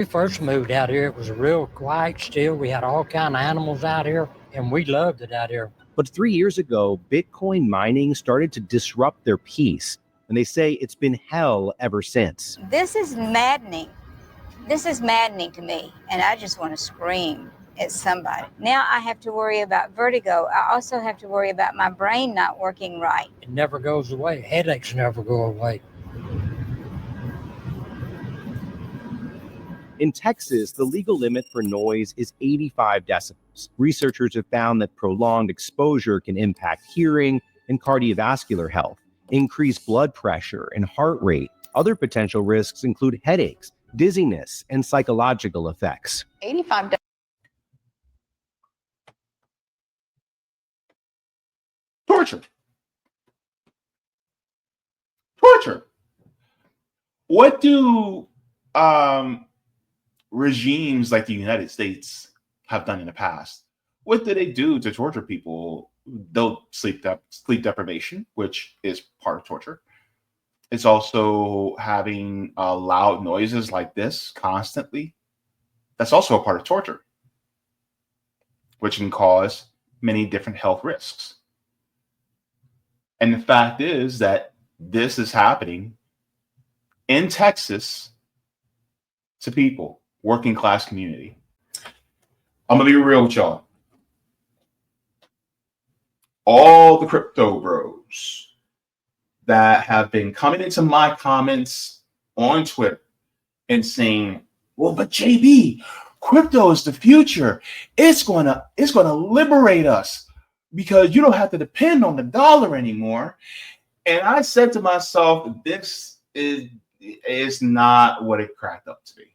We first moved out here, it was real quiet still. We had all kind of animals out here, and we loved it out here. But 3 years ago, Bitcoin mining started to disrupt their peace, and they say it's been hell ever since. This is maddening. This is maddening to me, and I just want to scream at somebody. Now I have to worry about vertigo. I also have to worry about my brain not working right. It never goes away. Headaches never go away. In Texas, the legal limit for noise is 85 decibels. Researchers have found that prolonged exposure can impact hearing and cardiovascular health, increase blood pressure and heart rate. Other potential risks include headaches, dizziness, and psychological effects. 85 Torture. Torture. What do regimes like the United States have done in the past? What do they do to torture people? They'll sleep deprivation, which is part of torture. It's also having loud noises like this constantly. That's also a part of torture, which can cause many different health risks. And the fact is that this is happening in Texas to people, working class community. I'm going to be real with y'all. All the crypto bros that have been coming into my comments on Twitter and saying, well, but JB, crypto is the future. It's gonna liberate us because you don't have to depend on the dollar anymore. And I said to myself, this is not what it cracked up to be.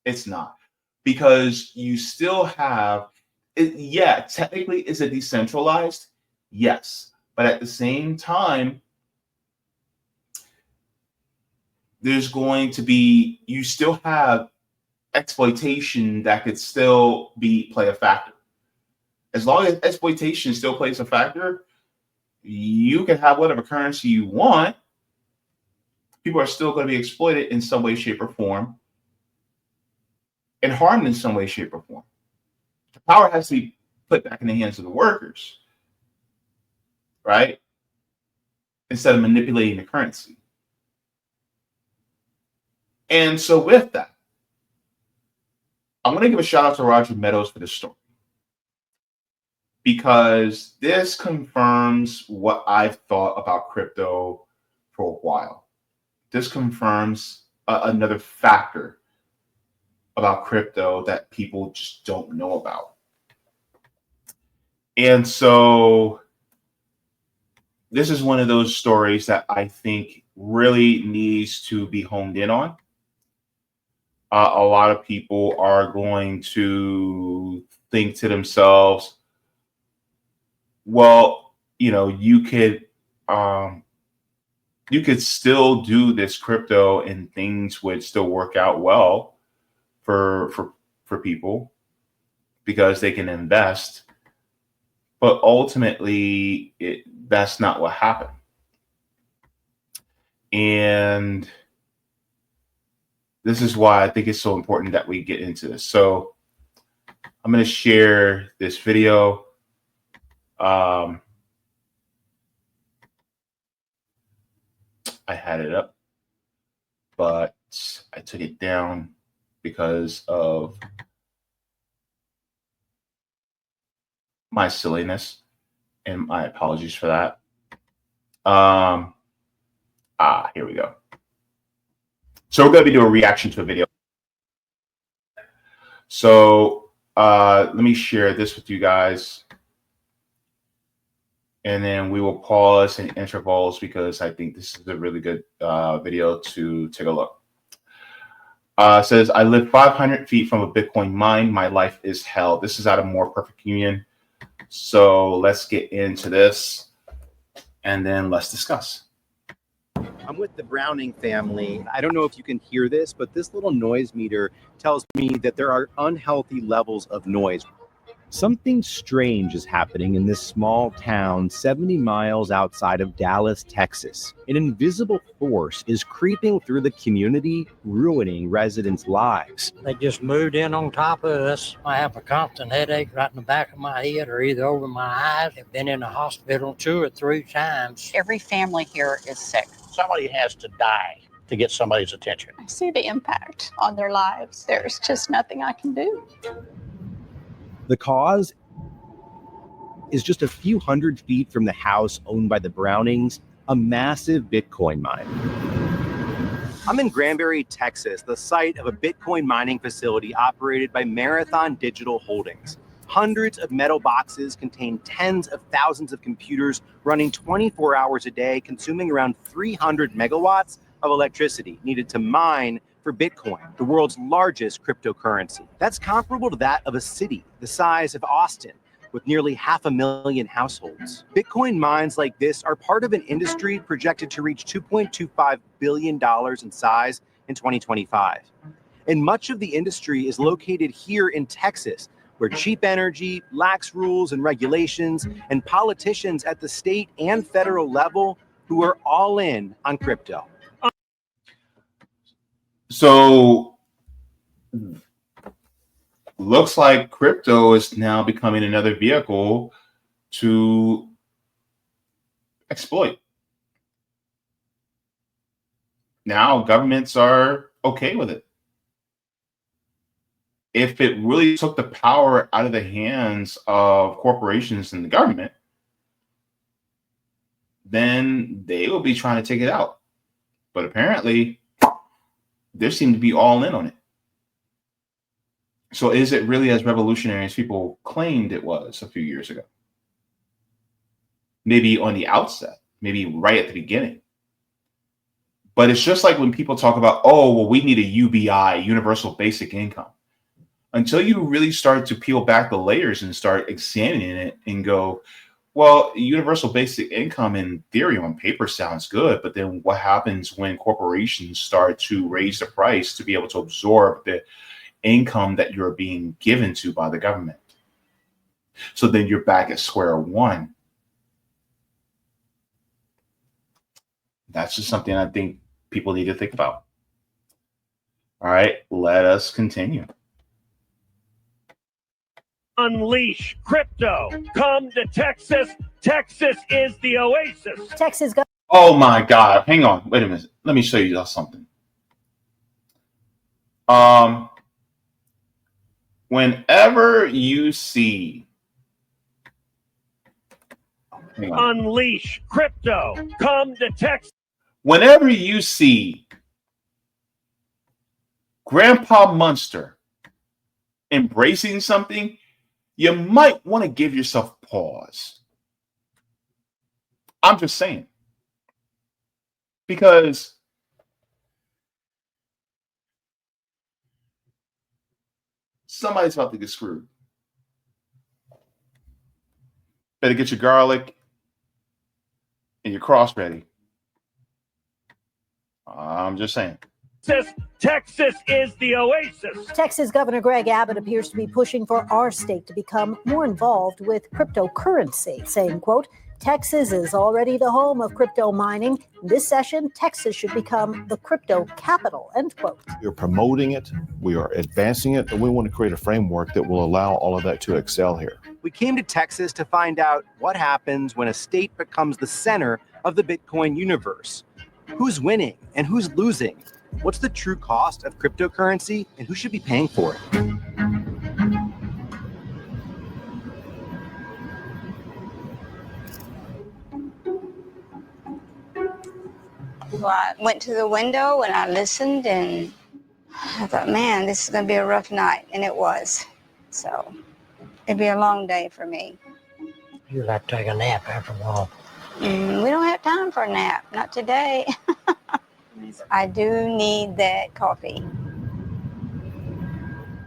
It's not, because you still have it. Yeah, technically, is it decentralized? Yes. But at the same time, there's going to be, you still have exploitation that could still play a factor. As long as exploitation still plays a factor, you can have whatever currency you want. People are still going to be exploited in some way, shape, or form, and harmed in some way, shape, or form. The power has to be put back in the hands of the workers, right? Instead of manipulating the currency. And so with that, I'm going to give a shout out to Roger Meadows for this story, because this confirms what I've thought about crypto for a while. This confirms another factor about crypto that people just don't know about. And so this is one of those stories that I think really needs to be honed in on. A lot of people are going to think to themselves, well, you could still do this crypto and things would still work out well for people because they can invest. But ultimately, that's not what happened. And this is why I think it's so important that we get into this. So I'm going to share this video. I had it up, but I took it down because of my silliness, and my apologies for that. Here we go. So we're going to be doing a reaction to a video. So let me share this with you guys, and then we will pause in intervals because I think this is a really good video to take a look. It says, I live 500 feet from a Bitcoin mine. My life is hell. This is out of More Perfect Union. So let's get into this, and then let's discuss. I'm with the Browning family. I don't know if you can hear this, but this little noise meter tells me that there are unhealthy levels of noise. Something strange is happening in this small town 70 miles outside of Dallas, Texas. An invisible force is creeping through the community, ruining residents' lives. They just moved in on top of us. I have a constant headache right in the back of my head or either over my eyes. I've been in the hospital 2 or 3 times. Every family here is sick. Somebody has to die to get somebody's attention. I see the impact on their lives. There's just nothing I can do. The cause is just a few hundred feet from the house owned by the Brownings, a massive Bitcoin mine. I'm in Granbury, Texas, the site of a Bitcoin mining facility operated by Marathon Digital Holdings. Hundreds of metal boxes contain tens of thousands of computers running 24 hours a day, consuming around 300 megawatts of electricity needed to mine for Bitcoin, the world's largest cryptocurrency. That's comparable to that of a city the size of Austin, with nearly 500,000 households. Bitcoin mines like this are part of an industry projected to reach $2.25 billion in size in 2025. And much of the industry is located here in Texas, where cheap energy, lax rules and regulations, and politicians at the state and federal level who are all in on crypto. So looks like crypto is now becoming another vehicle to exploit. Now governments are okay with it. If it really took the power out of the hands of corporations and the government, then they will be trying to take it out. But apparently, they seem to be all in on it. So is it really as revolutionary as people claimed it was a few years ago? Maybe on the outset, maybe right at the beginning. But it's just like when people talk about, oh, well, we need a UBI, universal basic income. Until you really start to peel back the layers and start examining it and go, well, universal basic income in theory on paper sounds good, but then what happens when corporations start to raise the price to be able to absorb the income that you're being given to by the government? So then you're back at square one. That's just something I think people need to think about. All right, let us continue. Unleash crypto. Come to Texas. Texas is the oasis. Texas. Oh my God. Hang on. Wait a minute. Let me show you something. Whenever you see Unleash crypto. Come to Texas. Whenever you see Grandpa Munster embracing something, you might want to give yourself pause. I'm just saying. Because somebody's about to get screwed. Better get your garlic and your cross ready. I'm just saying. Texas is the oasis. Texas Governor Greg Abbott appears to be pushing for our state to become more involved with cryptocurrency, saying, quote, Texas is already the home of crypto mining. In this session, Texas should become the crypto capital, end quote. We're promoting it, we are advancing it, and we want to create a framework that will allow all of that to excel here. We came to Texas to find out what happens when a state becomes the center of the Bitcoin universe. Who's winning and who's losing? What's the true cost of cryptocurrency and who should be paying for it? Well, I went to the window and I listened and I thought, man, this is going to be a rough night. And it was. So it'd be a long day for me. You'd like to take a nap after a while. We don't have time for a nap. Not today. I do need that coffee.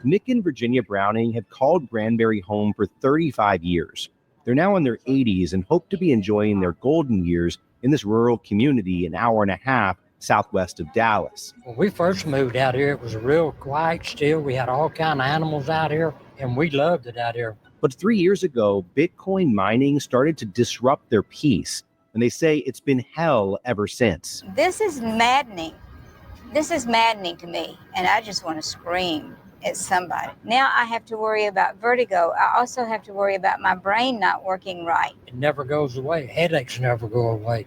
Nick and Virginia Browning have called Granbury home for 35 years. They're now in their 80s and hope to be enjoying their golden years in this rural community an hour and a half southwest of Dallas. When we first moved out here, it was real quiet still. We had all kind of animals out here, and we loved it out here. But 3 years ago, Bitcoin mining started to disrupt their peace, and they say it's been hell ever since. This is maddening. This is maddening to me, and I just want to scream at somebody. Now I have to worry about vertigo. I also have to worry about my brain not working right. It never goes away. Headaches never go away.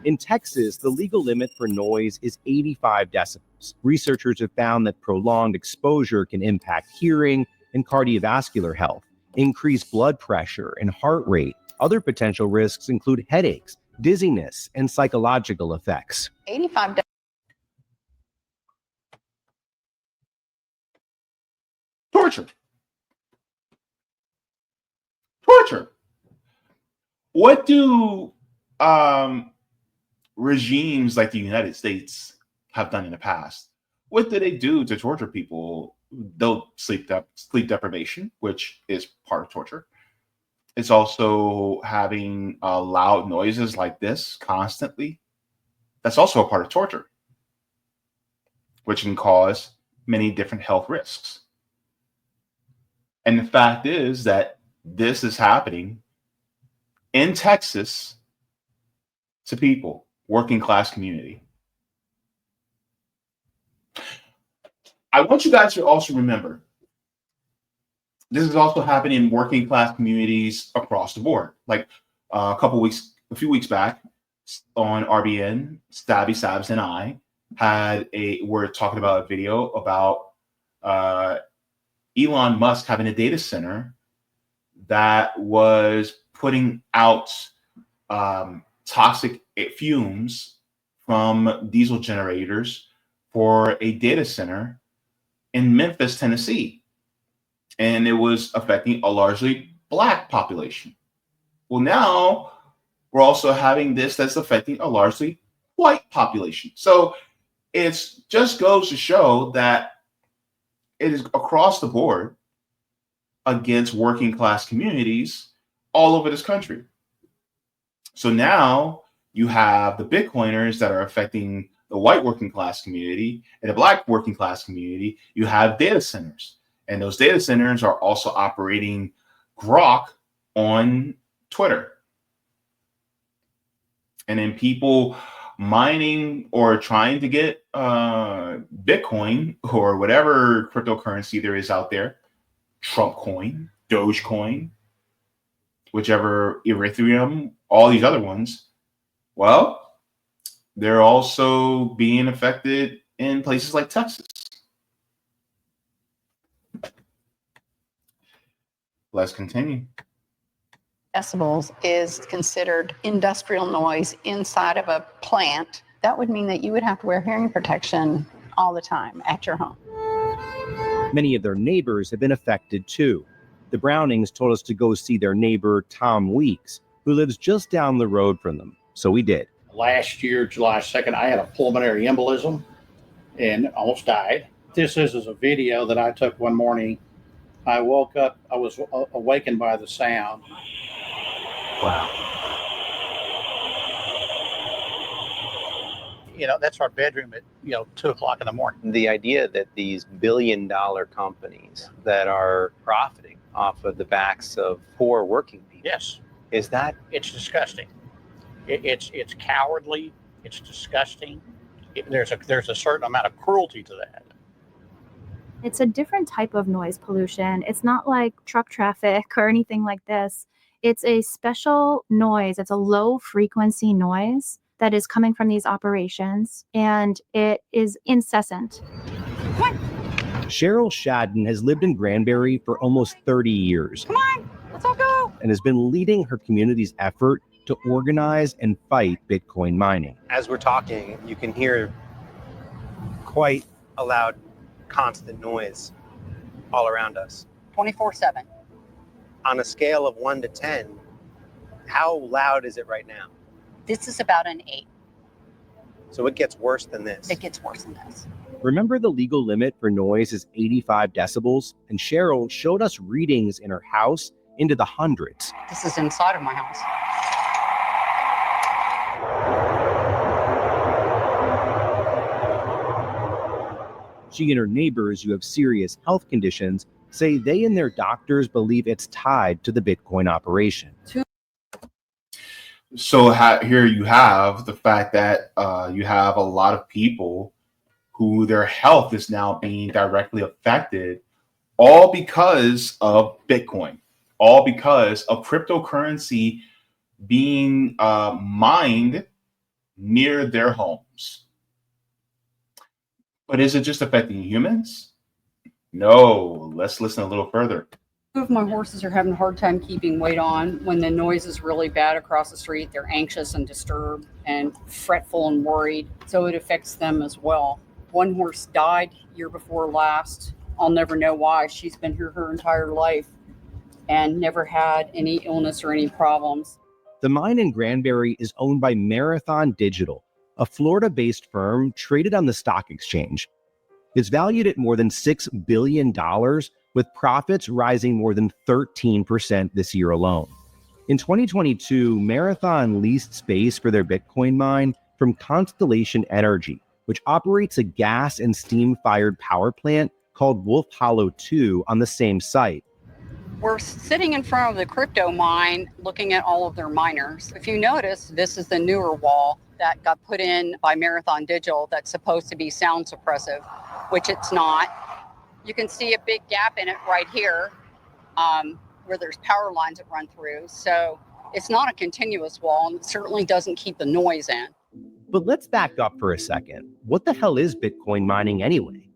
In Texas, the legal limit for noise is 85 decibels. Researchers have found that prolonged exposure can impact hearing and cardiovascular health, increase blood pressure and heart rate. Other potential risks include headaches, dizziness, and psychological effects. 85. Torture. Torture. What do regimes like the United States have done in the past? What do they do to torture people? They'll sleep deprivation, which is part of torture. It's also having loud noises like this constantly. That's also a part of torture, which can cause many different health risks. And the fact is that this is happening in Texas to people, working class community. I want you guys to also remember, this is also happening in working class communities across the board. Like a few weeks back on RBN, Stabby Sabs and I were talking about a video about Elon Musk having a data center that was putting out toxic fumes from diesel generators for a data center in Memphis, Tennessee. And it was affecting a largely Black population. Well, now we're also having this that's affecting a largely white population. So it just goes to show that it is across the board against working class communities all over this country. So now you have the Bitcoiners that are affecting the white working class community and the Black working class community. You have data centers, and those data centers are also operating Grok on Twitter. And then people mining or trying to get Bitcoin or whatever cryptocurrency there is out there, Trumpcoin, Dogecoin, whichever, Ethereum, all these other ones, well, they're also being affected in places like Texas. Let's continue. Decibels is considered industrial noise inside of a plant. That would mean that you would have to wear hearing protection all the time at your home. Many of their neighbors have been affected too. The Brownings told us to go see their neighbor, Tom Weeks, who lives just down the road from them. So we did. Last year, July 2nd, I had a pulmonary embolism and almost died. This is a video that I took one morning. I woke up, I was awakened by the sound. Wow. You know, that's our bedroom at, 2 o'clock in the morning. The idea that these billion-dollar companies that are profiting off of the backs of poor working people. Yes. Is that? It's disgusting. It's cowardly. It's disgusting. There's a certain amount of cruelty to that. It's a different type of noise pollution. It's not like truck traffic or anything like this. It's a special noise. It's a low frequency noise that is coming from these operations, and it is incessant. Cheryl Shadden has lived in Granbury for almost 30 years. Come on, let's all go. And has been leading her community's effort to organize and fight Bitcoin mining. As we're talking, you can hear quite a loud, constant noise all around us. 24/7. On a scale of 1 to 10, how loud is it right now? This is about an 8. So it gets worse than this. It gets worse than this. Remember, the legal limit for noise is 85 decibels, and Cheryl showed us readings in her house into the hundreds. This is inside of my house. She and her neighbors who have serious health conditions say they and their doctors believe it's tied to the Bitcoin operation. So here you have the fact that you have a lot of people who their health is now being directly affected, all because of Bitcoin, all because of cryptocurrency being mined near their homes. But is it just affecting humans? No, let's listen a little further. Two of my horses are having a hard time keeping weight on. When the noise is really bad across the street, they're anxious and disturbed and fretful and worried. So it affects them as well. One horse died year before last. I'll never know why. She's been here her entire life and never had any illness or any problems. The mine in Granbury is owned by Marathon Digital, a Florida-based firm traded on the stock exchange. It's valued at more than $6 billion, with profits rising more than 13% this year alone. In 2022, Marathon leased space for their Bitcoin mine from Constellation Energy, which operates a gas and steam-fired power plant called Wolf Hollow 2 on the same site. We're sitting in front of the crypto mine looking at all of their miners. If you notice, this is the newer wall that got put in by Marathon Digital that's supposed to be sound suppressive, which it's not. You can see a big gap in it right here where there's power lines that run through. So it's not a continuous wall, and it certainly doesn't keep the noise in. But let's back up for a second. What the hell is Bitcoin mining anyway?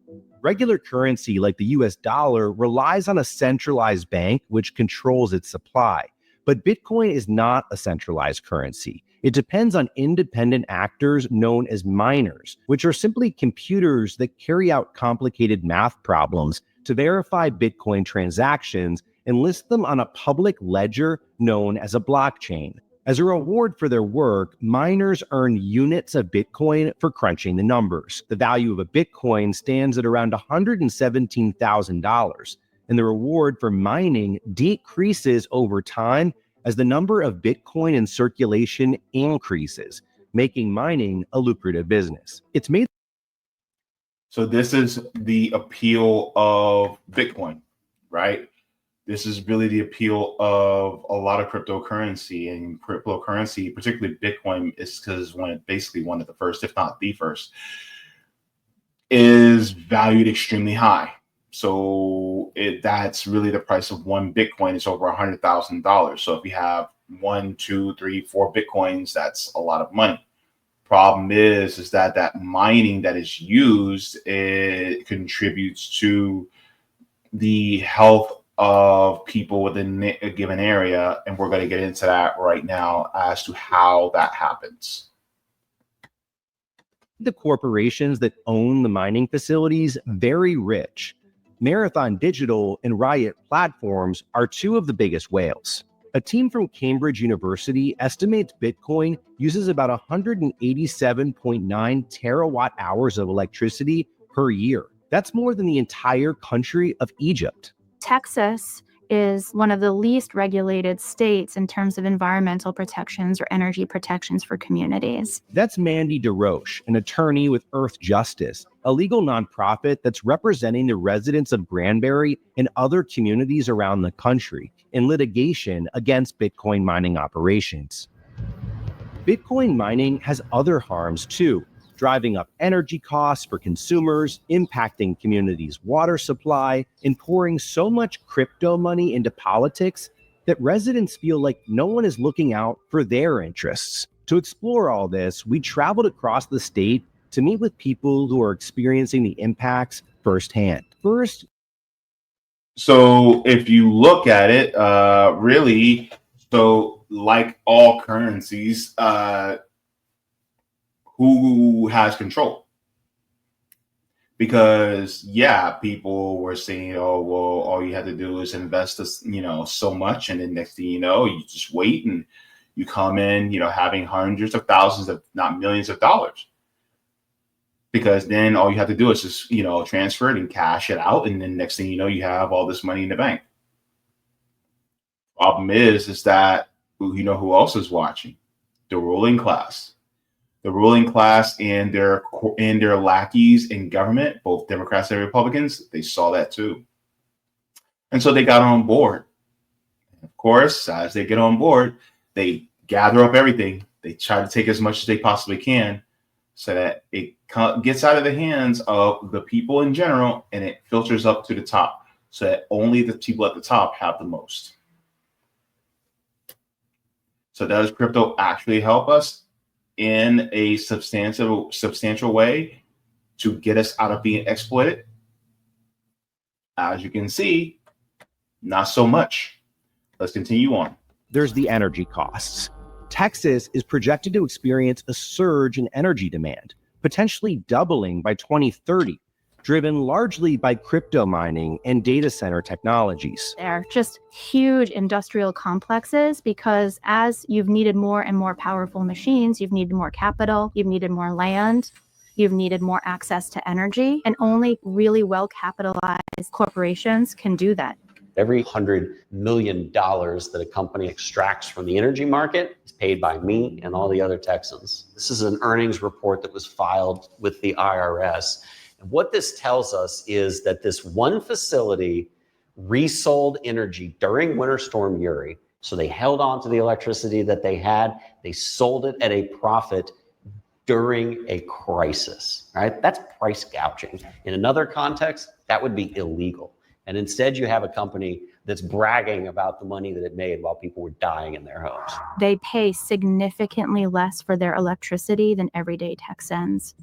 Regular currency like the US dollar relies on a centralized bank which controls its supply. But Bitcoin is not a centralized currency. It depends on independent actors known as miners, which are simply computers that carry out complicated math problems to verify Bitcoin transactions and list them on a public ledger known as a blockchain. As a reward for their work, miners earn units of Bitcoin for crunching the numbers. The value of a Bitcoin stands at around $117,000, and the reward for mining decreases over time as the number of Bitcoin in circulation increases, making mining a lucrative business. So this is the appeal of Bitcoin, right? This is really the appeal of a lot of cryptocurrency, and cryptocurrency, particularly Bitcoin, is because basically one of the first, if not the first, is valued extremely high. So that's really the price of one Bitcoin is over $100,000. So if you have 1, 2, 3, 4 Bitcoins, that's a lot of money. Problem is that mining that is used, it contributes to the health of people within a given area, and we're going to get into that right now as to how that happens. The corporations that own the mining facilities very rich. Marathon Digital and Riot Platforms are two of the biggest whales. A team from Cambridge University estimates Bitcoin uses about 187.9 terawatt hours of electricity per year. That's more than the entire country of Egypt. Texas is one of the least regulated states in terms of environmental protections or energy protections for communities. That's Mandy DeRoche, an attorney with Earth Justice, a legal nonprofit that's representing the residents of Granbury and other communities around the country in litigation against Bitcoin mining operations. Bitcoin mining has other harms too, driving up energy costs for consumers, impacting communities' water supply, and pouring so much crypto money into politics that residents feel like no one is looking out for their interests. To explore all this, we traveled across the state to meet with people who are experiencing the impacts firsthand. So if you look at it, really, so like all currencies, who has control? Because people were saying, oh, well, all you have to do is invest this, so much. And then next thing you know, you just wait and you come in, having hundreds of thousands of, not millions of dollars. Because then all you have to do is just, transfer it and cash it out. And then next thing you know, you have all this money in the bank. Problem is that, who else is watching? The ruling class. The ruling class and their lackeys in government, both Democrats and Republicans, they saw that too. And so they got on board. Of course, as they get on board, they gather up everything. They try to take as much as they possibly can so that it gets out of the hands of the people in general and it filters up to the top so that only the people at the top have the most. So does crypto actually help us in a substantial way to get us out of being exploited? As you can see, not so much. Let's continue on. There's the energy costs. Texas is projected to experience a surge in energy demand, potentially doubling by 2030, driven largely by crypto mining and data center technologies. They're just huge industrial complexes because as you've needed more and more powerful machines, you've needed more capital, you've needed more land, you've needed more access to energy, and only really well-capitalized corporations can do that. Every $100 million that a company extracts from the energy market is paid by me and all the other Texans. This is an earnings report that was filed with the IRS. And what this tells us is that this one facility resold energy during Winter Storm Uri. So they held on to the electricity that they had. They sold it at a profit during a crisis, right? That's price gouging. In another context, that would be illegal. And instead you have a company that's bragging about the money that it made while people were dying in their homes. They pay significantly less for their electricity than everyday Texans.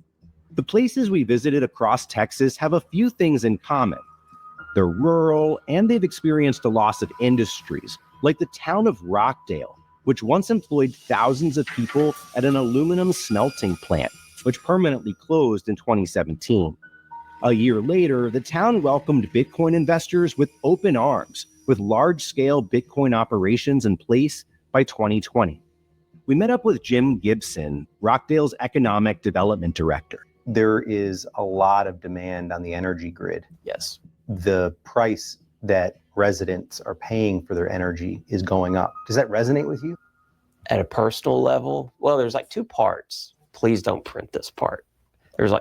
The places we visited across Texas have a few things in common. They're rural and they've experienced a loss of industries, like the town of Rockdale, which once employed thousands of people at an aluminum smelting plant, which permanently closed in 2017. A year later, the town welcomed Bitcoin investors with open arms, with large-scale Bitcoin operations in place by 2020. We met up with Jim Gibson, Rockdale's economic development director. There is a lot of demand on the energy grid. Yes. The price that residents are paying for their energy is going up. Does that resonate with you? At a personal level, well, there's like two parts. Please don't print this part. Is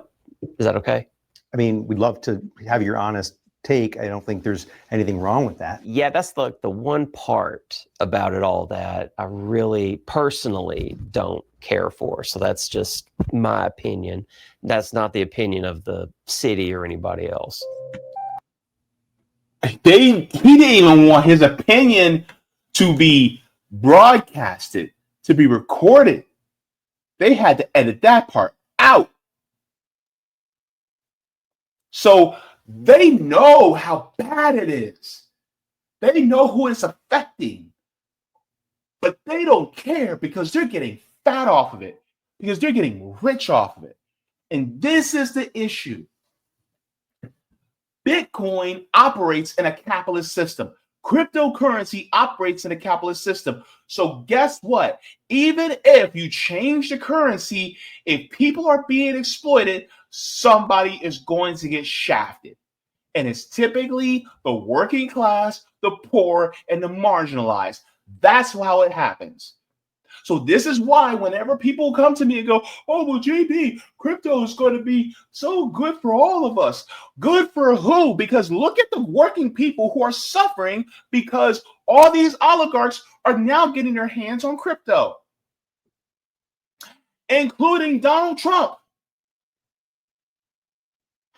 that okay? I mean, we'd love to have your honest take. I don't think there's anything wrong with that. Yeah, that's the one part about it all that I really personally don't care for. So that's just my opinion. That's not the opinion of the city or anybody else. He didn't even want his opinion to be broadcasted, to be recorded. They had to edit that part out. So they know how bad it is. They know who it's affecting. But they don't care because they're getting fat off of it, because they're getting rich off of it. And this is the issue. Bitcoin operates in a capitalist system. Cryptocurrency operates in a capitalist system. So guess what? Even if you change the currency, if people are being exploited, somebody is going to get shafted. And it's typically the working class, the poor, and the marginalized. That's how it happens. So this is why whenever people come to me and go, oh, well, JB, crypto is going to be so good for all of us. Good for who? Because look at the working people who are suffering because all these oligarchs are now getting their hands on crypto, including Donald Trump.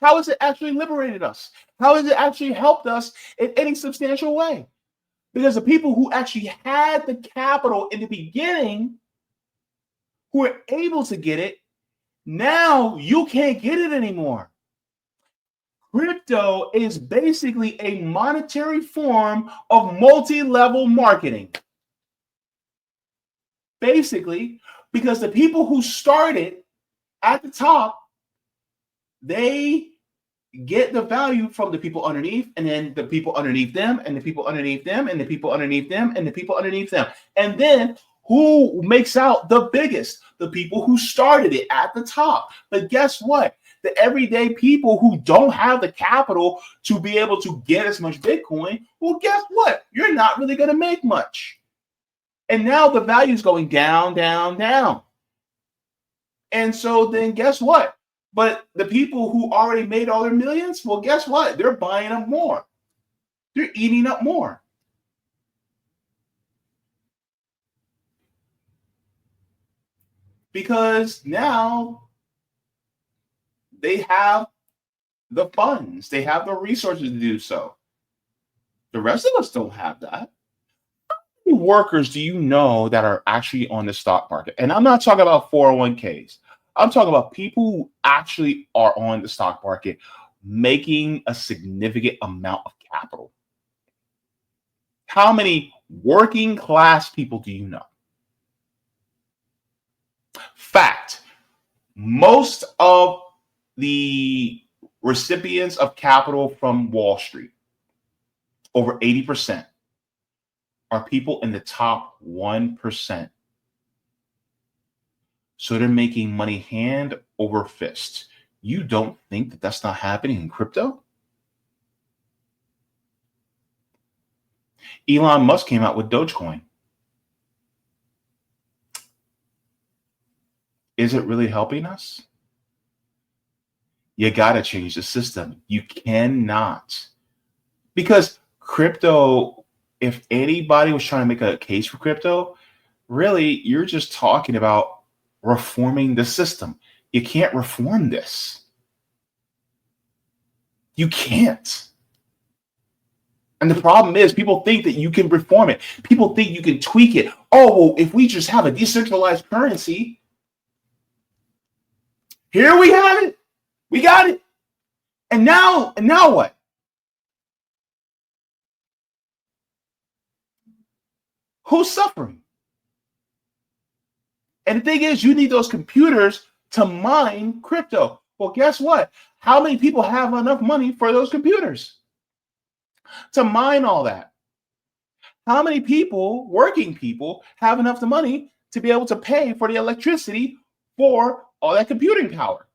How has it actually liberated us? How has it actually helped us in any substantial way? Because the people who actually had the capital in the beginning, who were able to get it, now you can't get it anymore. Crypto is basically a monetary form of multi-level marketing. Basically, because the people who started at the top, they get the value from the people underneath, and then the people underneath them, and the people underneath them, and the people underneath them, and the people underneath them. And then who makes out the biggest? The people who started it at the top. But guess what? The everyday people who don't have the capital to be able to get as much Bitcoin, well, guess what? You're not really going to make much. And now the value is going down, down, down. And so then guess what? But the people who already made all their millions, well, guess what? They're buying up more. They're eating up more. Because now they have the funds, they have the resources to do so. The rest of us don't have that. How many workers do you know that are actually on the stock market? And I'm not talking about 401ks. I'm talking about people who actually are on the stock market making a significant amount of capital. How many working class people do you know? Fact, most of the recipients of capital from Wall Street, over 80%, are people in the top 1%. So they're making money hand over fist. You don't think that that's not happening in crypto? Elon Musk came out with Dogecoin. Is it really helping us? You got to change the system. You cannot. Because crypto, if anybody was trying to make a case for crypto, really, you're just talking about reforming the system. You can't reform this. You can't. And the problem is people think that you can reform it. People think you can tweak it. Oh, well, if we just have a decentralized currency, here we have it. We got it. And now what? Who's suffering? And the thing is, you need those computers to mine crypto. Well, guess what? How many people have enough money for those computers to mine all that? How many people, working people, have enough money to be able to pay for the electricity for all that computing power?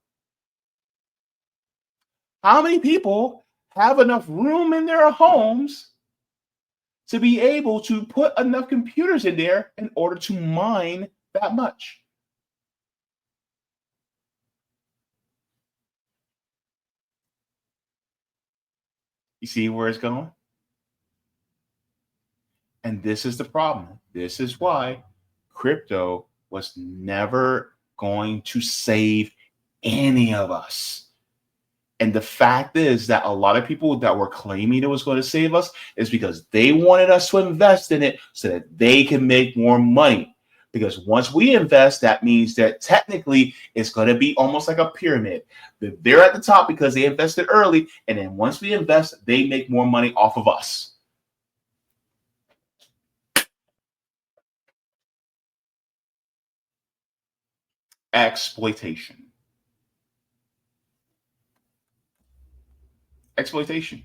How many people have enough room in their homes to be able to put enough computers in there in order to mine that much? You see where it's going? And this is the problem. This is why crypto was never going to save any of us. And the fact is that a lot of people that were claiming it was going to save us is because they wanted us to invest in it so that they can make more money. Because once we invest, that means that technically it's going to be almost like a pyramid. They're at the top because they invested early. And then once we invest, they make more money off of us. Exploitation. Exploitation.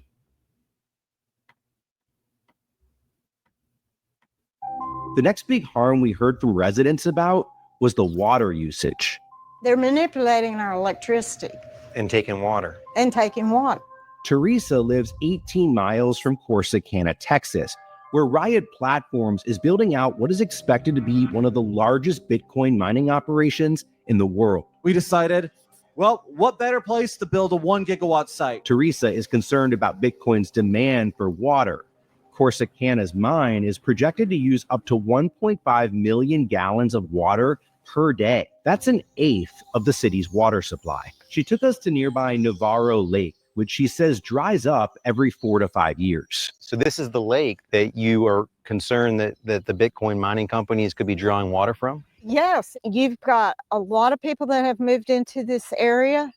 The next big harm we heard from residents about was the water usage. They're manipulating our electricity. And taking water. And taking water. Teresa lives 18 miles from Corsicana, Texas, where Riot Platforms is building out what is expected to be one of the largest Bitcoin mining operations in the world. We decided, well, what better place to build a 1 gigawatt site? Teresa is concerned about Bitcoin's demand for water. Corsicana's mine is projected to use up to 1.5 million gallons of water per day. That's an eighth of the city's water supply. She took us to nearby Navarro Lake, which she says dries up every 4 to 5 years. So this is the lake that you are concerned that the Bitcoin mining companies could be drawing water from? Yes, you've got a lot of people that have moved into this area.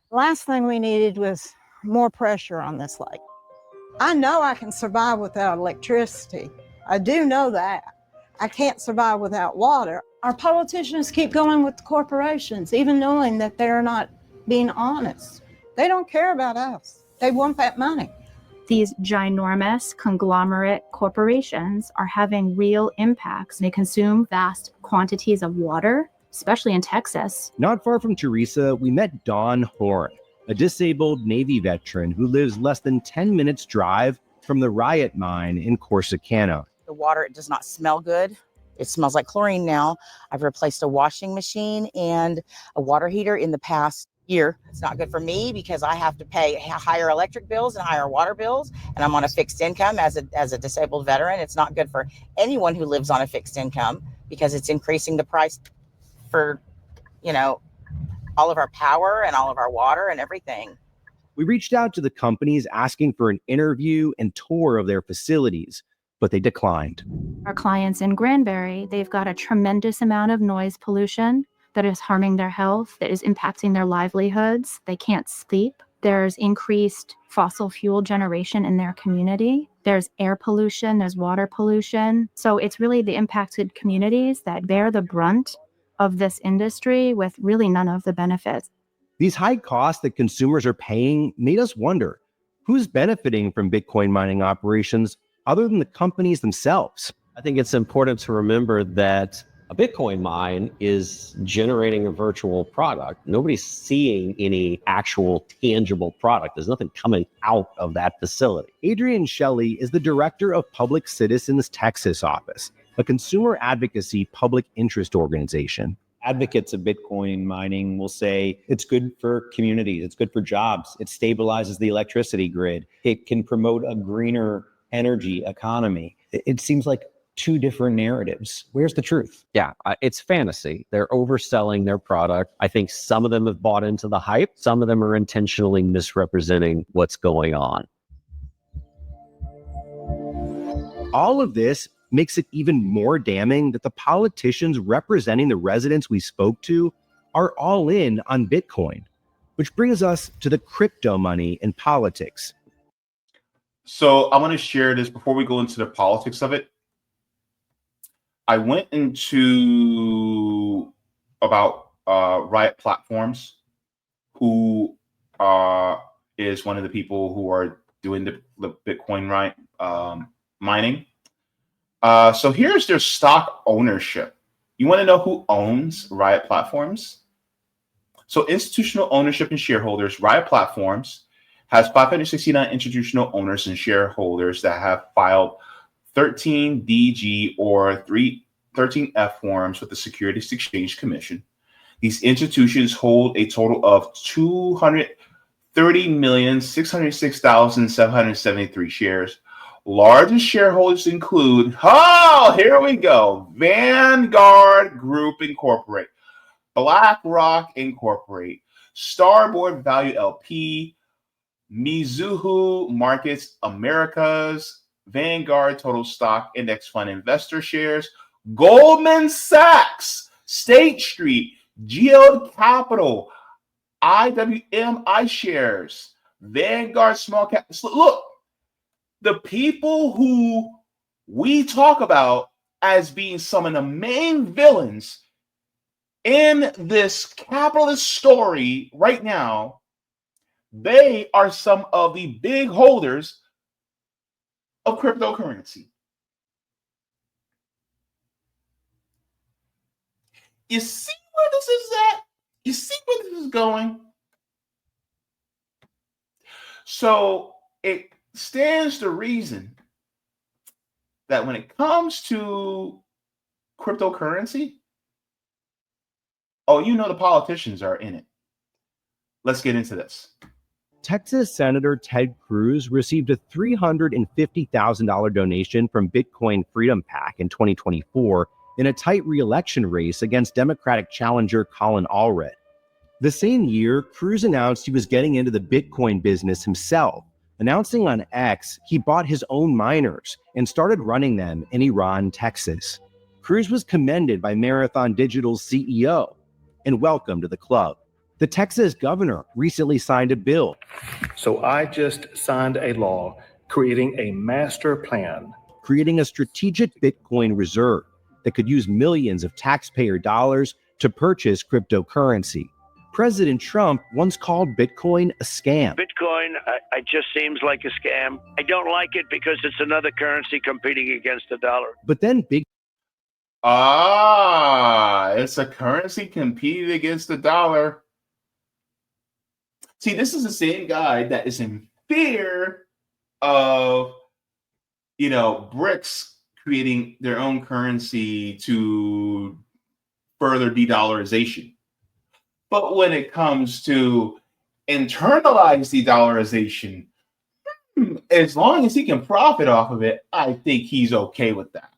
Last thing we needed was more pressure on this lake. I know I can survive without electricity. I do know that. I can't survive without water. Our politicians keep going with the corporations, even knowing that they're not being honest. They don't care about us. They want that money. These ginormous conglomerate corporations are having real impacts. They consume vast quantities of water, especially in Texas. Not far from Teresa, we met Dawn Horn, a disabled Navy veteran who lives less than 10 minutes drive from the Riot mine in Corsicana. The water, it does not smell good. It smells like chlorine now. I've replaced a washing machine and a water heater in the past year. It's not good for me because I have to pay higher electric bills and higher water bills, and I'm on a fixed income as a disabled veteran. It's not good for anyone who lives on a fixed income because it's increasing the price for, all of our power and all of our water and everything. We reached out to the companies asking for an interview and tour of their facilities, but they declined. Our clients in Granbury, they've got a tremendous amount of noise pollution that is harming their health, that is impacting their livelihoods. They can't sleep. There's increased fossil fuel generation in their community. There's air pollution, there's water pollution. So it's really the impacted communities that bear the brunt of this industry with really none of the benefits. These high costs that consumers are paying made us wonder, who's benefiting from Bitcoin mining operations other than the companies themselves? I think it's important to remember that a Bitcoin mine is generating a virtual product. Nobody's seeing any actual tangible product. There's nothing coming out of that facility. Adrian Shelley is the director of Public Citizens Texas office, a consumer advocacy public interest organization. Advocates of Bitcoin mining will say it's good for communities, it's good for jobs, it stabilizes the electricity grid, it can promote a greener energy economy. It seems like two different narratives. Where's the truth? Yeah, it's fantasy. They're overselling their product. I think some of them have bought into the hype. Some of them are intentionally misrepresenting what's going on. All of this makes it even more damning that the politicians representing the residents we spoke to are all in on Bitcoin, which brings us to the crypto money in politics. So I want to share this before we go into the politics of it. I went into about Riot Platforms, who is one of the people who are doing the Bitcoin mining. So here's their stock ownership. You want to know who owns Riot Platforms? So institutional ownership and shareholders, Riot Platforms has 569 institutional owners and shareholders that have filed 13 DG or 13F forms with the Securities Exchange Commission. These institutions hold a total of 230,606,773 shares. Largest shareholders include, here we go, Vanguard Group Incorporate, BlackRock Incorporate, Starboard Value LP, Mizuho Markets Americas, Vanguard Total Stock Index Fund Investor Shares, Goldman Sachs, State Street, Geode Capital, IWM iShares, Vanguard Small Cap. Look, the people who we talk about as being some of the main villains in this capitalist story right now, they are some of the big holders of cryptocurrency. You see where this is at? You see where this is going? So it stands to reason that when it comes to cryptocurrency, the politicians are in it. Let's get into this. Texas Senator Ted Cruz received a $350,000 donation from Bitcoin Freedom PAC in 2024 in a tight re-election race against Democratic challenger Colin Allred. The same year, Cruz announced he was getting into the Bitcoin business himself, announcing on X he bought his own miners and started running them in Iran, Texas. Cruz was commended by Marathon Digital's CEO and welcomed to the club. The Texas governor recently signed a bill. So I just signed a law creating a master plan, creating a strategic Bitcoin reserve that could use millions of taxpayer dollars to purchase cryptocurrency. President Trump once called Bitcoin a scam. Bitcoin, it just seems like a scam. I don't like it because it's another currency competing against the dollar. But then it's a currency competing against the dollar. See, this is the same guy that is in fear of, BRICS creating their own currency to further de-dollarization. But when it comes to internalize de-dollarization, as long as he can profit off of it, I think he's okay with that.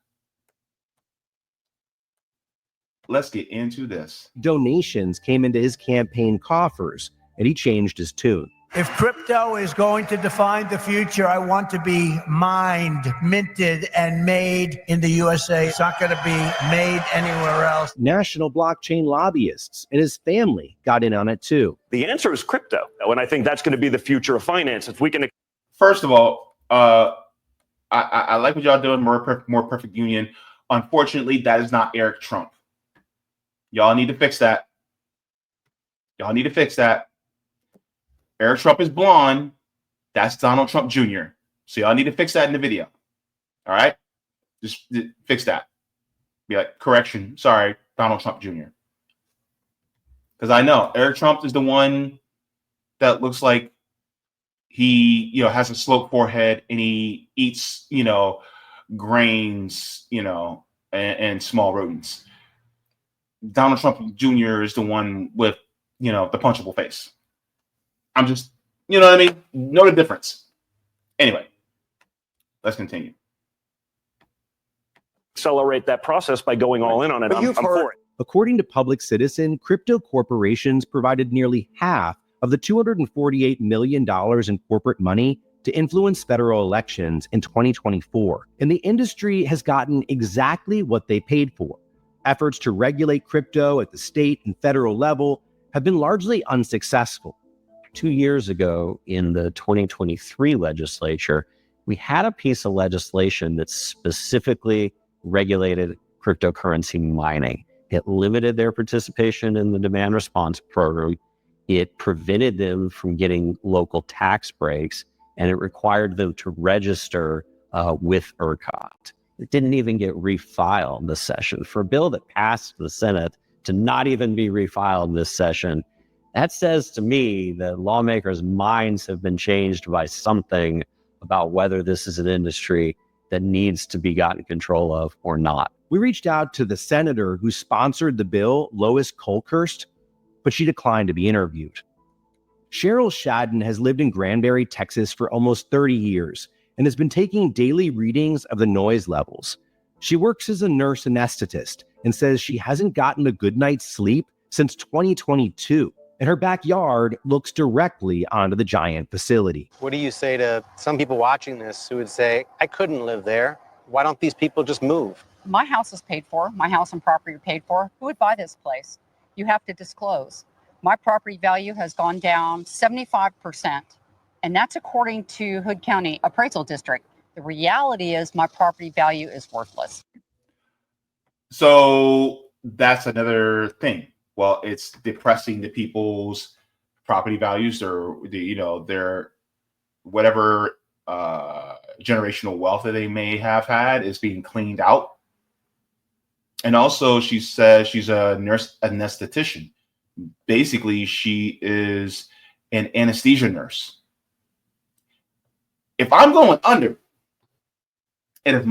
Let's get into this. Donations came into his campaign coffers, and he changed his tune. If crypto is going to define the future, I want to be mined, minted, and made in the USA. It's not going to be made anywhere else. National blockchain lobbyists and his family got in on it too. The answer is crypto. And I think that's going to be the future of finance. If we can. First of all, I like what y'all doing, more perfect union. Unfortunately, that is not Eric Trump. Y'all need to fix that. Y'all need to fix that. Eric Trump is blonde. That's Donald Trump Jr. So y'all need to fix that in the video. All right? Just fix that. Be like, correction. Sorry, Donald Trump Jr. Because I know Eric Trump is the one that looks like he, has a sloped forehead and he eats, grains, and small rodents. Donald Trump Jr. is the one with, the punchable face. I'm just, you know what I mean? Know the difference. Anyway, let's continue. Accelerate that process by going all in on it. I'm for it. According to Public Citizen, crypto corporations provided nearly half of the $248 million in corporate money to influence federal elections in 2024. And the industry has gotten exactly what they paid for. Efforts to regulate crypto at the state and federal level have been largely unsuccessful. 2 years ago in the 2023 legislature, we had a piece of legislation that specifically regulated cryptocurrency mining. It limited their participation in the demand response program. It prevented them from getting local tax breaks, and it required them to register with ERCOT. It didn't even get refiled this session. For a bill that passed the Senate to not even be refiled this session, that says to me that lawmakers' minds have been changed by something about whether this is an industry that needs to be gotten control of or not. We reached out to the senator who sponsored the bill, Lois Kolkhorst, but she declined to be interviewed. Cheryl Shadden has lived in Granbury, Texas for almost 30 years and has been taking daily readings of the noise levels. She works as a nurse anesthetist and says she hasn't gotten a good night's sleep since 2022. And her backyard looks directly onto the giant facility. What do you say to some people watching this who would say, I couldn't live there? Why don't these people just move? My house is paid for. My house and property are paid for. Who would buy this place? You have to disclose. My property value has gone down 75%, and that's according to Hood County Appraisal District. The reality is my property value is worthless. So that's another thing. Well, it's depressing the people's property values or their whatever generational wealth that they may have had is being cleaned out. And also she says she's a nurse anesthetician. Basically, she is an anesthesia nurse. If I'm going under, and if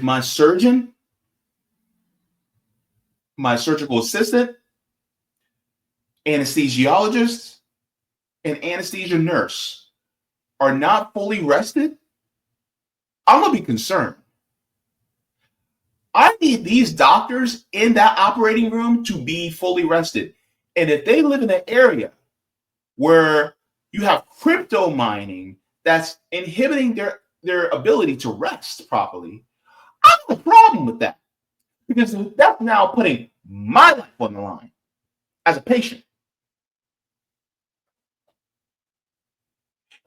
my surgeon, my surgical assistant, anesthesiologist, and anesthesia nurse are not fully rested, I'm going to be concerned. I need these doctors in that operating room to be fully rested. And if they live in an area where you have crypto mining that's inhibiting their ability to rest properly, I have a problem with that. Because that's now putting my life on the line as a patient.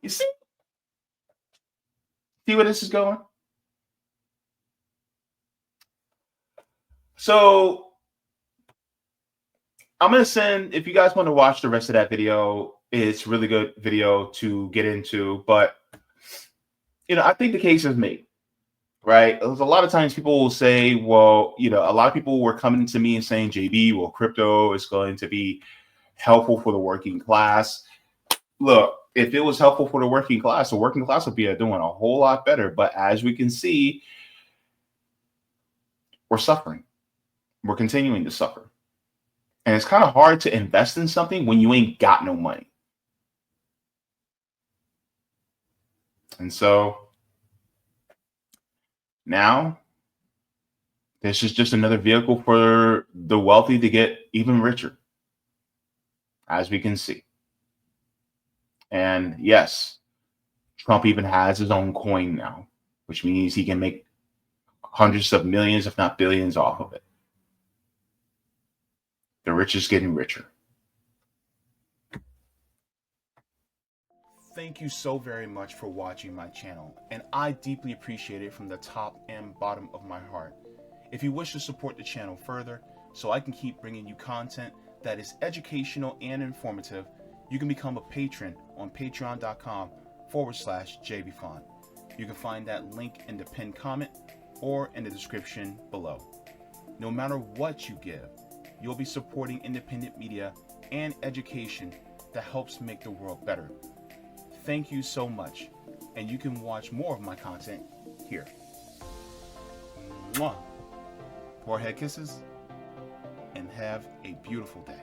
You see where this is going? So I'm going to send, if you guys want to watch the rest of that video, it's a really good video to get into. But, I think the case is made. Right. There's a lot of times people will say, well, a lot of people were coming to me and saying, JB, well, crypto is going to be helpful for the working class. Look, if it was helpful for the working class would be doing a whole lot better. But as we can see, we're suffering. We're continuing to suffer. And it's kind of hard to invest in something when you ain't got no money. And so now this is just another vehicle for the wealthy to get even richer, as we can see. And yes, Trump even has his own coin now, which means he can make hundreds of millions, if not billions, off of it. The rich is getting richer. Thank you so very much for watching my channel, and I deeply appreciate it from the top and bottom of my heart. If you wish to support the channel further, so I can keep bringing you content that is educational and informative, you can become a patron on patreon.com/Jaybefaunt. You can find that link in the pinned comment or in the description below. No matter what you give, you'll be supporting independent media and education that helps make the world better. Thank you so much, and you can watch more of my content here. Mwah. Forehead kisses, and have a beautiful day.